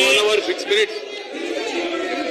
1 hour 6 minutes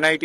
NIT,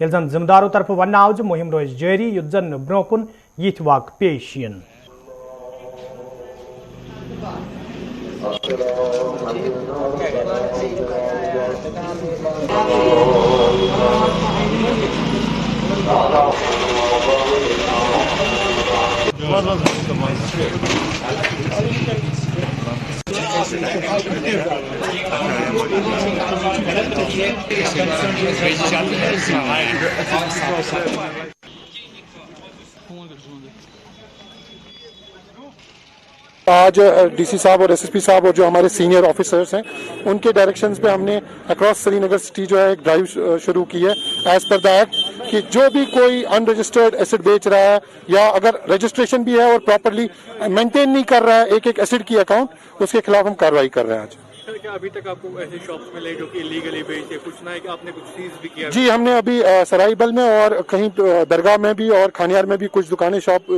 یل زن ذمدارو طرف ون آو مہم روز جاری یت زن برو کن یت واقع پیش ین. آج ڈی سی صاحب اور ایس ایس پی صاحب اور جو ہمارے سینئر آفیسرز ہیں ان کے ڈائریکشنز پہ ہم نے اکراس سری نگر سٹی جو ہے ایک ڈرائیو شروع کی ہے ایز پر دا ایکٹ کہ جو بھی کوئی ان رجسٹرڈ ایسڈ بیچ رہا ہے یا اگر رجسٹریشن بھی ہے اور پراپرلی مینٹین نہیں کر رہا ہے ایک ایسڈ کی اکاؤنٹ اس کے خلاف ہم کارروائی کر رہے ہیں. آج کیا ابھی تک آپ کو ایسے شاپس ملے جو کہ ایلیگلی بیچتے کچھ نہ ہے کہ آپ نے کچھ سیز بھی کیا؟ جی ہم نے ابھی سرائی بل میں اور کہیں درگاہ میں بھی اور کھانیار میں بھی کچھ دکانیں شاپ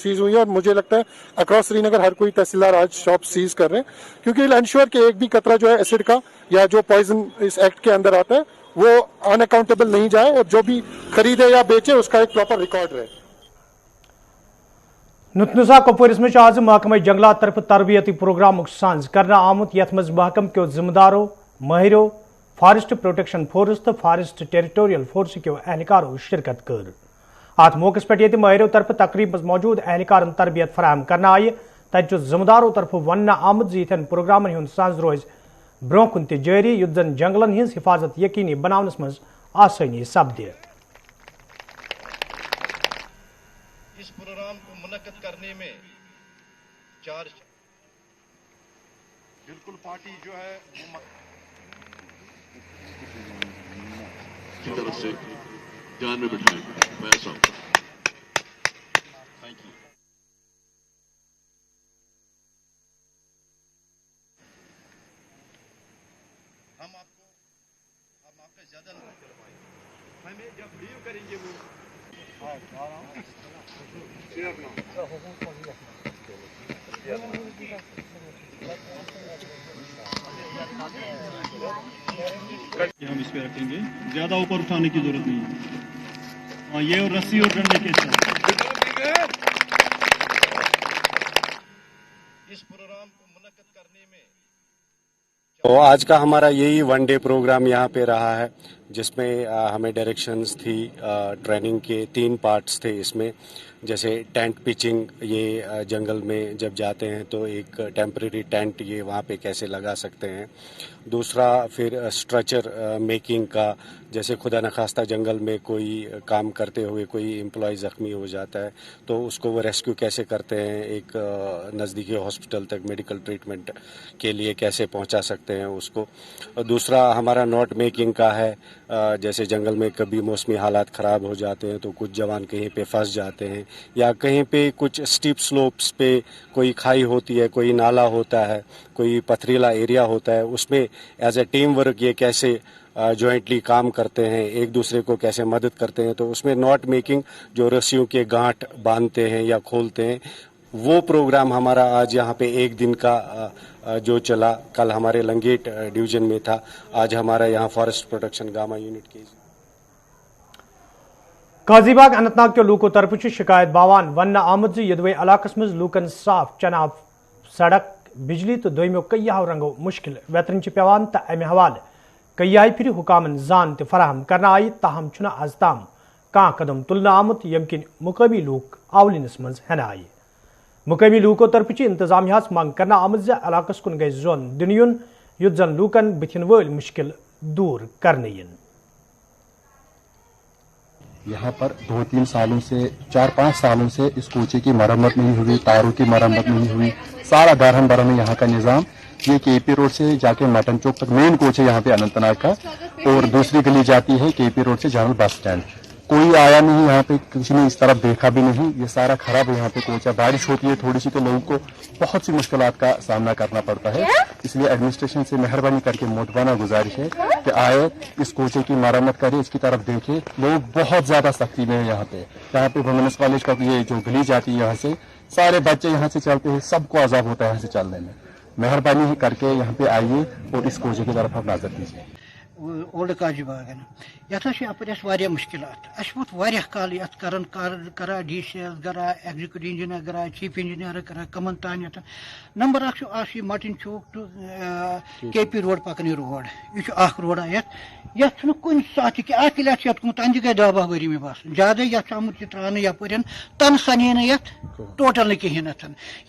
سیز ہوئی ہیں اور مجھے لگتا ہے اکراس سری نگر ہر کوئی تحصیلدار آج شاپ سیز کر رہے ہیں کیونکہ انشور کہ ایک بھی قطرہ جو ہے ایسڈ کا یا جو پوائزن اس ایکٹ کے اندر آتا ہے وہ ان اکاؤنٹیبل نہیں جائے اور جو بھی خریدے یا بیچے اس کا ایک پراپر ریکارڈ رہے. نتنزا کپوارس مز آز محکمہ جنگلات طرف تربیتی پروگرام سانز کرنا آمت یت مز محکم کیو ذمہ دارو ماہرو فارسٹ پروٹیکشن فورس تو فارسٹ ٹیریٹوریل فورس کیو اہلکارو شرکت کر. ات موقع پہ ماہرو طرف تقریب موجود اہلکارن تربیت فراہم کرنا آئی تتہ ذمہ دارو طرف ون آمد یتھن پروگرامن ہند سانز روز برو کن تہ جاری یت زن جنگلن ہز حفاظت یقینی بناونس مز آسانی سپدِ. اس پروگرام کو منعقد کرنے میں چارج بالکل پارٹی جو ہے کی طرف سے دھیان میں بٹھائیں. میں ایسا ہوں. Thank you. ہم آپ کا زیادہ ہمیں جب لیو کریں گے وہ ہم اس پہ رکھیں گے. زیادہ اوپر اٹھانے کی ضرورت نہیں ہے. ہاں یہ اور رسی اور ڈنڈے کے ساتھ اس پروگرام کو منعقد کرنے میں تو آج کا ہمارا یہی ون ڈے پروگرام یہاں پہ رہا ہے جس میں ہمیں ڈائریکشنز تھی. ٹریننگ کے 3 پارٹس تھے اس میں. جیسے ٹینٹ پچنگ یہ جنگل میں جب جاتے ہیں تو ایک ٹیمپریری ٹینٹ یہ وہاں پہ کیسے لگا سکتے ہیں. دوسرا پھر اسٹرکچر میکنگ کا جیسے خدا نخواستہ جنگل میں کوئی کام کرتے ہوئے کوئی امپلائی زخمی ہو جاتا ہے تو اس کو وہ ریسکیو کیسے کرتے ہیں ایک نزدیکی ہاسپٹل تک میڈیکل ٹریٹمنٹ کے لیے کیسے پہنچا سکتے ہیں اس کو. دوسرا ہمارا نوٹ میکنگ کا ہے. جیسے جنگل میں کبھی موسمی حالات خراب ہو جاتے ہیں تو کچھ جوان کہیں پہ پھنس جاتے ہیں یا کہیں پہ کچھ اسٹیپ سلوپس پہ کوئی کھائی ہوتی ہے کوئی نالا ہوتا ہے کوئی پتھریلا ایریا ہوتا ہے اس میں ایز اے ٹیم ورک یہ کیسے جوائنٹلی کام کرتے ہیں ایک دوسرے کو کیسے مدد کرتے ہیں. تو اس میں نوٹ میکنگ جو رسیوں کے گانٹ باندھتے ہیں یا کھولتے ہیں وہ پروگرام ہمارا آج یہاں پہ ایک دن کا جو چلا. کل ہمارے لنگیٹ ڈویژن میں تھا. آج ہمارا یہاں فارسٹ پروٹیکشن گاما یونٹ کی قاضی باغ اننت ناگ کے لوکو طرف شکایت باوان ون آمد یدوے علاقہ مز لوکن صاف چناب سڑک بجلی تو دویمو کئیو رنگو مشکل ویترن پیوان تو امہ حوالہ کئی پھر حکامن زان تہ فراہم کرنا آئی تاہم چھنا از تام کان قدم تلنا آمت یم کن مقامی لوک آولینس مز ہنا آئی. مقامی لوکو طرف انتظامیہ منگ کرنا آمت علاقہ کن گئی زون دن یون یت زن لوکن بتھن ول مشکل دور کرنے ین. یہاں پر 2-3 سالوں سے 4-5 سالوں سے اس کوچے کی مرمت نہیں ہوئی, تاروں کی مرمت نہیں ہوئی. سارا درہم برہم ہے یہاں کا نظام. یہ کے پی روڈ سے جا کے مٹن چوک تک مین کوچ ہے یہاں پہ اننت ناگ کا, اور دوسری گلی جاتی ہے کے پی روڈ سے جنرل بس اسٹینڈ. کوئی آیا نہیں یہاں پہ, کسی نے اس طرف دیکھا بھی نہیں. یہ سارا خراب ہے یہاں پہ کوچا. بارش ہوتی ہے تھوڑی سی تو لوگوں کو بہت سی مشکلات کا سامنا کرنا پڑتا ہے. اس لیے ایڈمنسٹریشن سے مہربانی کر کے مودبانہ گزارش ہے کہ آئے اس کوچے کی مرمت کرے, اس کی طرف دیکھے. لوگ بہت زیادہ سختی میں ہیں یہاں پہ وومنس کالج کا یہ جو گلی جاتی ہے یہاں سے سارے بچے یہاں سے چلتے ہیں, سب کو عذاب ہوتا ہے یہاں سے چلنے میں. مہربانی کر کے یہاں پہ آئیے اور اس کوچے کی طرف آپ نظر دیجیے. اولڈ کاجی باغن یتھ اپر مشکلات ووت کال یت کرا ڈی سی ایس کرا ایگزیکٹو انجینئر کرا چیف انجینئر کرا کمن تان نمبر اخ مٹن چوک ٹو کے پی روڈ پکن روڈ یہ روڈا یت کن سات اک لٹ گوت اندی گئی 10 ؤری میں باسان زیادہ یت آمت یہ ترا یپ تن سنے نت ٹوٹل نا کہین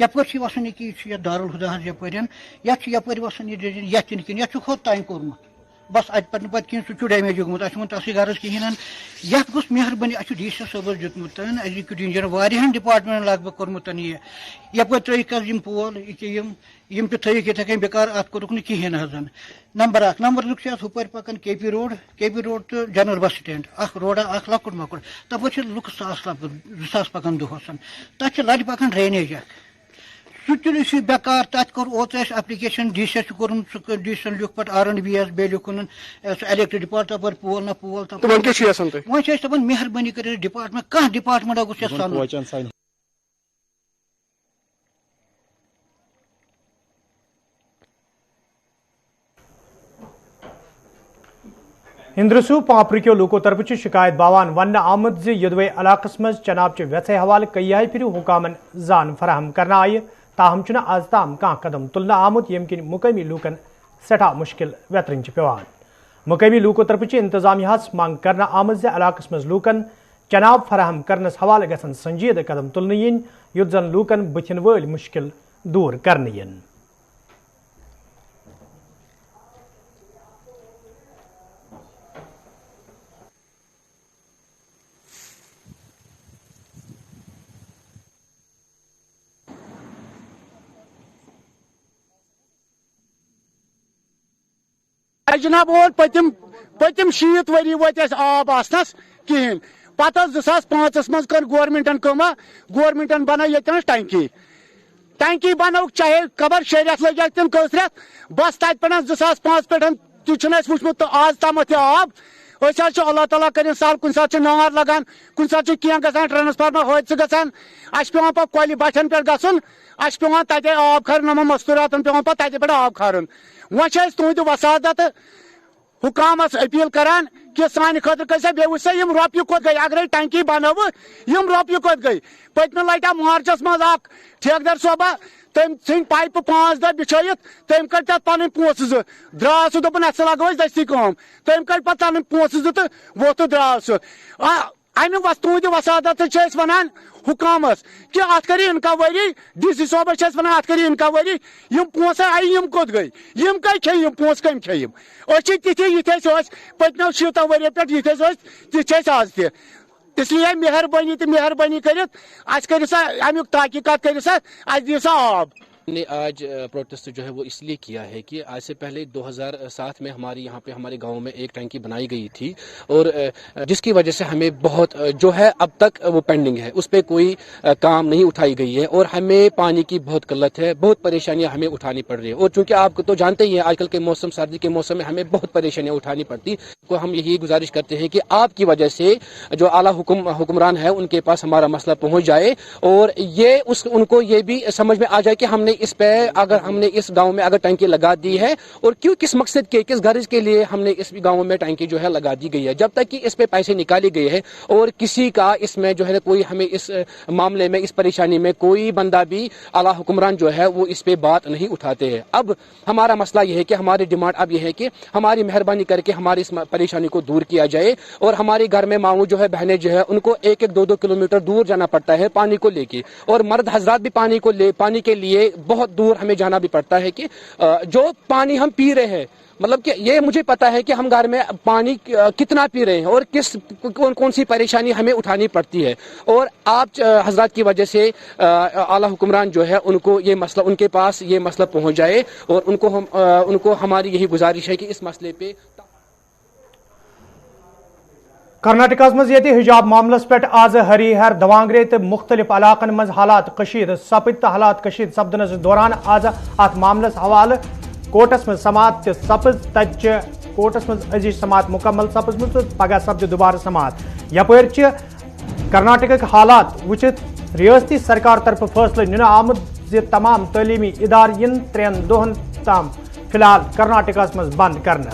یپر وسان یہ دارالہدا حض یپ وسان یہ کن یہ کھوت تین کورمت بس ات پہ کھین سہ ڈیمیج گومت ات تس غرض کہین یت گوس مہربانی ات ڈی سی صبس دیتمت ایگزیکٹو انجینئر واریاہن ڈپارٹمنٹ لگ بھگ کورمت یہ یپر ترک پول یہ تھک اتھے کن بیکار ات کورک نا کہین حض نمبر 2 نمبر 2 ہپر پکان کے پی روڈ تو جنرل بس سٹینڈ روڈا لکٹ مکٹ تپر لک ساس پکان دہس تک لٹ پکان ڈرینیج سہ بیکار تک کور اوتر application D C D C لکھ پہ R&B یس بی لکھن الیکٹرک ڈپارٹ تپر پول نا پول دپان مہربانی کر ڈپارٹمنٹ کھانا ڈپارٹمنٹ گوس سن ہندرسو پانپرکیو لوکو طرف شکایت باوان ون آمد یدوے علاقس مز چناب ویسے حوالہ کئی پھر حکامن زان فراہم کرنا آئی تاہم آز تام کان قدم تلنا آمت یم کن مقامی لوکن سٹھا مشکل ویترن پیوان مقامی لوکو طرف انتظامیہ منگ کرنا آمد علاقس مز لوکن چناب فراہم کرنس حوالہ گھن سنجیدہ قدم تلن ین یت زن لوکن بتھن ول مشکل دور کرنے ین جناب اور پتم 6 ؤری وت آب آسنس کہین پتہ 2005 مز کر گورمنٹن کما گورمنٹن بنو یہ ٹینکی بنو چاہے خبر 6 رٮ۪تھ لگی تم کس رٮ۪تھ بس تت پہ 2005 پہ تہ وچمت تو آز تام آب اللہ تعالیٰ کرن سال کن سات نار لگان کن سات کی گھان ٹرانسفارمر حادثہ گھان اس پیوان پہ کۄلہِ بٹھن پہ گھن اس پیوان تتہِ آب کھارن نما مستوراتن پیوان پہ تتہِ پہ آب کھارن وۄنۍ چھِ أسۍ تُہنٛدِ وسادت حکامس اپیل کران کہ سانہ خاطر کر بیٚیہِ وٕچھ سا یم رۄپیہِ کوٚت گٔے اگرے ٹنکی بنٲو یم رۄپیہِ کوٚت گٔے پٔتمہِ لٹہِ آو مارچس منٛز اکھ ٹھیکدر صٲبا تم ژھٕنۍ پایپہٕ 5 دۄہ بچھٲیِتھ تم کڑ تتھ پنٕنۍ پونٛسہٕ 2 درٛاو سُہ دوٚپُن اتھ لگو أسۍ دستی کٲم تم کڑ پتہٕ پنٕنۍ پونٛسہٕ 2 تہٕ ووٚتھ تہٕ درٛاو سُہ امہِ تُہنٛدِ وسادت چھِ أسۍ ونان حکامس کہ ات کر انکوائری ڈی سی صوبس ونان ات کر انکوائری یم پونسہ آئی یم کوت گئی یم کئی کھے یم پونس کم کھے یم تھی تھی پتمو 6 ؤریو پہ تھی آز تہ اس لیے مہربانی کرت اس کر سا امیک تحقیقات کر سا اس دی سا آب نے آج پروٹیسٹ جو ہے وہ اس لیے کیا ہے کہ آج سے پہلے 2007 میں ہماری یہاں پہ ہمارے گاؤں میں ایک ٹینکی بنائی گئی تھی اور جس کی وجہ سے ہمیں بہت جو ہے اب تک وہ پینڈنگ ہے اس پہ کوئی کام نہیں اٹھائی گئی ہے اور ہمیں پانی کی بہت قلت ہے بہت پریشانیاں ہمیں اٹھانی پڑ رہی ہیں اور چونکہ آپ کو تو جانتے ہی ہیں آج کل کے موسم سردی کے موسم میں ہمیں بہت پریشانیاں اٹھانی پڑتی کو ہم یہی گزارش کرتے ہیں کہ آپ کی وجہ سے جو اعلیٰ حکمران ہے ان کے پاس ہمارا مسئلہ پہنچ جائے اور ان کو یہ بھی سمجھ میں آ جائے کہ ہم نے اس پہ اگر ہم نے اس گاؤں میں اگر ٹینکی لگا دی ہے اور کیوں کس مقصد کے کس غرض کے لیے ہم نے اس گاؤں میں ٹینکی جو ہے لگا دی گئی ہے جب تک کہ اس پہ پیسے نکالی گئے ہیں اور کسی کا اس میں جو ہے کوئی ہمیں اس معاملے میں اس پریشانی میں کوئی بندہ بھی اعلیٰ حکمران جو ہے وہ اس پہ بات نہیں اٹھاتے ہیں. اب ہمارا مسئلہ یہ ہے کہ ہماری ڈیمانڈ اب یہ ہے کہ ہماری مہربانی کر کے ہماری اس پریشانی کو دور کیا جائے اور ہمارے گھر میں ماؤں جو ہے بہنیں جو ہے ان کو 1-2 کلومیٹر دور جانا پڑتا ہے پانی کو لے کے اور مرد حضرات بھی پانی کے لیے بہت دور ہمیں جانا بھی پڑتا ہے کہ جو پانی ہم پی رہے ہیں مطلب کہ یہ مجھے پتا ہے کہ ہم گھر میں پانی کتنا پی رہے ہیں اور کون سی پریشانی ہمیں اٹھانی پڑتی ہے اور آپ حضرات کی وجہ سے اعلیٰ حکمران جو ہے ان کو یہ مسئلہ ان کے پاس یہ مسئلہ پہنچ جائے اور ان کو ہماری یہی گزارش ہے کہ اس مسئلے پہ کرناٹکہ مز حجاب معاملس پہ آز ہری ہر دوانگرے تو مختلف علاقن مز حالات کشید سپد تو حالات کشید سپدنس دوران آز ات معاملس حوالہ کورٹس مز سماعت سپز تچ کورٹس مز ازچ سماعت مکمل سپز تو پگہ سپد دوبارہ سماعت یپر کرناٹک حالات وچت ریاستی سرکار طرف فیصلہ نن آمد تمام تعلیمی ادارے 3 دہن تام فی الحال کرناٹکہ مز بند کرنا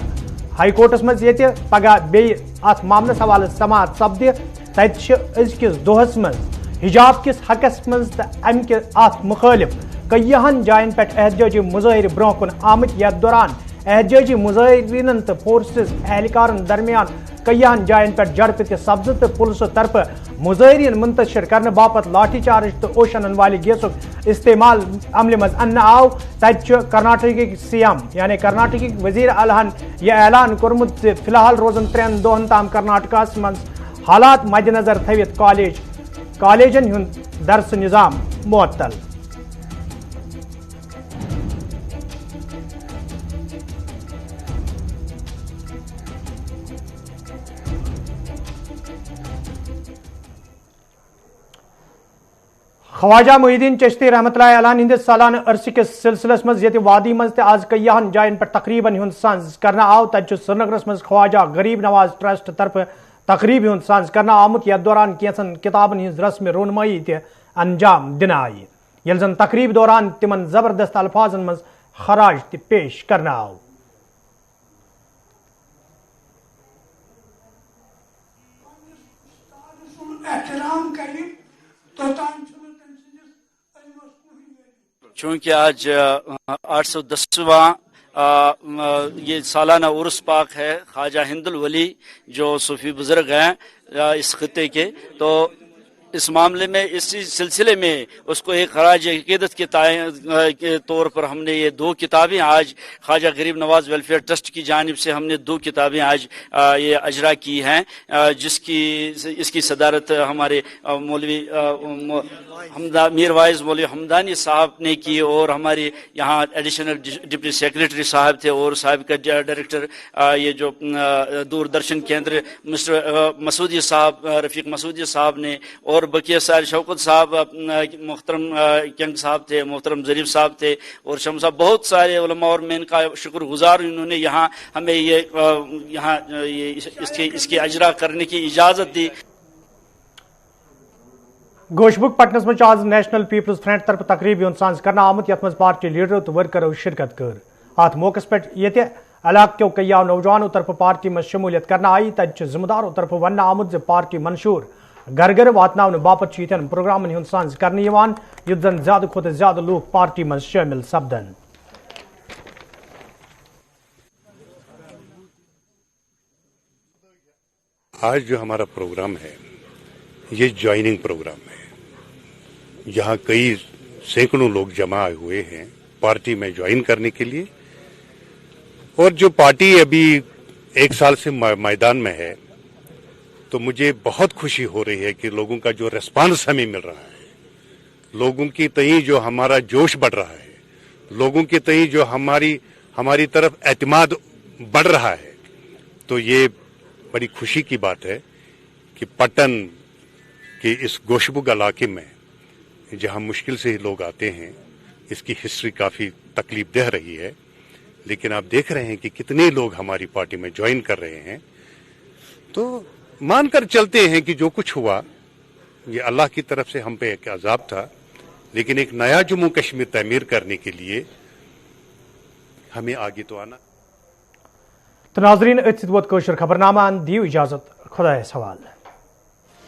ہائی کورٹس مز یہ پگہ بی ات معاملس حوالہ سماعت سپدِ تتہ ازکس دہس مز حجاب کس حقس مز تو امہ کے ات مخالف کئیہن جائن پہ احتجاجی مظاہر برہ کن آمت یتھ دوران احتجاجی مظاہرین تو فورسز اہلکارن درمیان کئیہن جائن پہ جھڑپ تہ سپز تو پولیسو طرف مظاہرین منتشر کرنے باپت لاٹھی چارج تو اوشن والی گیسک استعمال عمل مز ان آو تتہ کرناٹک سی ایم یعنی کرناٹک وزیر اعلیٰ یہ اعلان کورمت فی الحال روزن 3 دہن تام کرناٹکس مز حالات مد نظر تھوت کالجن ہند درس نظام معطل. خواجہ محی الدین چشتی رحمۃ اللہ علیہ ہندس سالانہ عرصہ کس سلسلس مز یہ وادی مز آز کئیہن جائن پہ تقریباً ہند سانز کرنا آو تتہ سرینگرس مز خواجہ غریب نواز ٹرسٹ طرف تقریب ہند سانز کرنا آمت یتھ دوران کینژن کتابن ہز رسم رونمائی تہ انجام دن آئی یل زن تقریب دوران تمن زبردست الفاظن مز خراج تہ پیش کرنا آو. چونکہ آج 810واں یہ سالانہ عرس پاک ہے خواجہ ہند الولی جو صوفی بزرگ ہیں اس خطے کے، تو اس معاملے میں اسی سلسلے میں اس کو ایک خراج عقیدت کے طور پر ہم نے یہ 2 کتابیں آج خواجہ غریب نواز ویلفیئر ٹرسٹ کی جانب سے ہم نے 2 کتابیں آج یہ اجرا کی ہیں، اس کی صدارت ہمارے مولوی میر وائز مولوی حمدانی صاحب نے کی، اور ہمارے یہاں ایڈیشنل ڈپٹی سیکریٹری صاحب تھے اور صاحب کا ڈائریکٹر یہ جو دوردرشن کیندر مسٹر مسعودی صاحب رفیق مسعودی صاحب نے، اور بقیہ سارے شوکت صاحب محترم کنگ صاحب تھے، محترم ظریف صاحب تھے، اور شم صاحب، بہت سارے علماء، اور میں ان کا شکر گزار ہوں، انہوں نے یہاں ہمیں یہاں اس کی اجرا کرنے کی اجازت دی. گوشبک پٹنس مز آز نیشنل پیپلز فرنٹ طرف تقریب سانز کرنا آمت یتھ مز پارٹی لیڈرو تو ورکرو شرکت کر. ات موقع پہ یہ علاقہ کیو کئی نوجوانوں طرف پارٹی میں شمولیت کرنا آئی تتہ ذمہ داروں طرف ون آمت پارٹی منشور گھر گھر واتن باپت یتن پروگرامن ہند سانز کرنے یت زن زیادہ کھت زیادہ لوگ پارٹی مز شامل سپدن. آج جو ہمارا پروگرام ہے یہ جوائننگ پروگرام ہے. یہاں کئی سینکڑوں لوگ جمع ہوئے ہیں پارٹی میں جوائن کرنے کے لیے، اور جو پارٹی ابھی 1 سال سے میدان میں ہے، تو مجھے بہت خوشی ہو رہی ہے کہ لوگوں کا جو ریسپانس ہمیں مل رہا ہے، لوگوں کی تئیں جو ہمارا جوش بڑھ رہا ہے، لوگوں کے تئیں جو ہماری طرف اعتماد بڑھ رہا ہے، تو یہ بڑی خوشی کی بات ہے کہ پٹن کے اس گوشبک علاقے میں جہاں مشکل سے ہی لوگ آتے ہیں، اس کی ہسٹری کافی تکلیف دہ رہی ہے، لیکن آپ دیکھ رہے ہیں کہ کتنے لوگ ہماری پارٹی میں جوائن کر رہے ہیں. تو مان کر چلتے ہیں کہ جو کچھ ہوا یہ اللہ کی طرف سے ہم پہ ایک عذاب تھا، لیکن ایک نیا جموں کشمیر تعمیر کرنے کے لیے ہمیں آگے تو آنا. تو ناظرین ات ووت خبر نامہ دیو اجازت، خدا حوالہ.